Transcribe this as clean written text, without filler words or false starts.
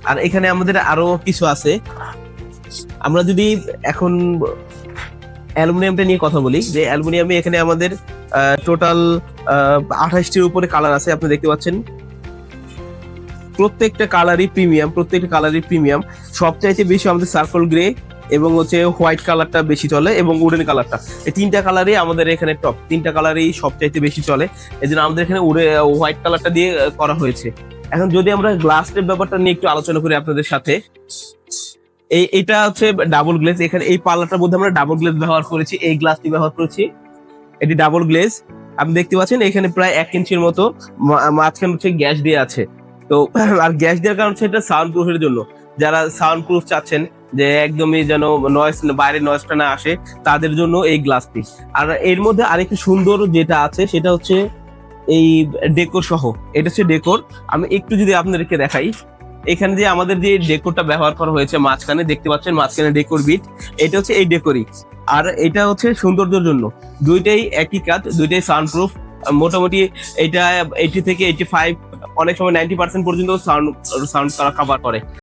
আর এখানে আমাদের আরো কিছু আছে। আমরা যদি এখন অ্যালুমিনিয়ামটা নিয়ে কথা বলি, যে অ্যালুমিনিয়ামে এখানে আমাদের টোটাল 28টির উপরে কালার আছে, আপনি দেখতে পাচ্ছেন। প্রত্যেকটা কালারই প্রিমিয়াম। সবচাইতে বেশি আমাদের সার্কল গ্রে এবং হচ্ছে হোয়াইট কালারটা বেশি চলে, এবং উডেন কালারটা। এই তিনটা কালারই আমাদের এখানে টপ, তিনটা কালারই সবচাইতে বেশি চলে। এই জন্য আমাদের এখানে হোয়াইট কালারটা দিয়ে করা হয়েছে। এখন যদি আমরা গ্লাসের ব্যাপারটা নিয়ে একটু আলোচনা করি আপনাদের সাথে, এটা হচ্ছে ডাবল গ্লেজ। এখানে এই পাল্লাটার মধ্যে আমরা ডাবল গ্লেজ ব্যবহার করেছি, এই গ্লাসটি ব্যবহার করেছি, এটি ডাবল গ্লেজ। আপনি দেখতে পাচ্ছেন এখানে প্রায় 1 ইঞ্চির মতো মাঝখানে হচ্ছে গ্যাস দিয়ে আছে। তো আর গ্যাস দেওয়ার কারণ হচ্ছে এটা সাউন্ড প্রুফের জন্য। যারা সাউন্ড প্রুফ চাচ্ছেন যে একদমই যেন নয়েজ, বাইরের নয়েজটা না আসে, তাদের জন্য এই গ্লাসটি। আর এর মধ্যে আরেকটু সুন্দর যেটা আছে সেটা হচ্ছে এই ডেকোর সহ। এটা হচ্ছে ডেকোর। আমি একটু যদি আপনাদেরকে দেখাই, এখানে যে আমাদের যে ডেকোরটা ব্যবহার করা হয়েছে মাঝখানে, দেখতে পাচ্ছেন মাঝখানে ডেকোর বিট, এটা হচ্ছে এই ডেকোরই। আর এটা হচ্ছে সৌন্দর্যের জন্য। দুইটাই একই কাজ, দুইটাই সাউন্ড প্রুফ। মোটামুটি এটা 80 থেকে 85, অনেক সময় 90% পর্যন্ত সাউন্ড কাভার করে।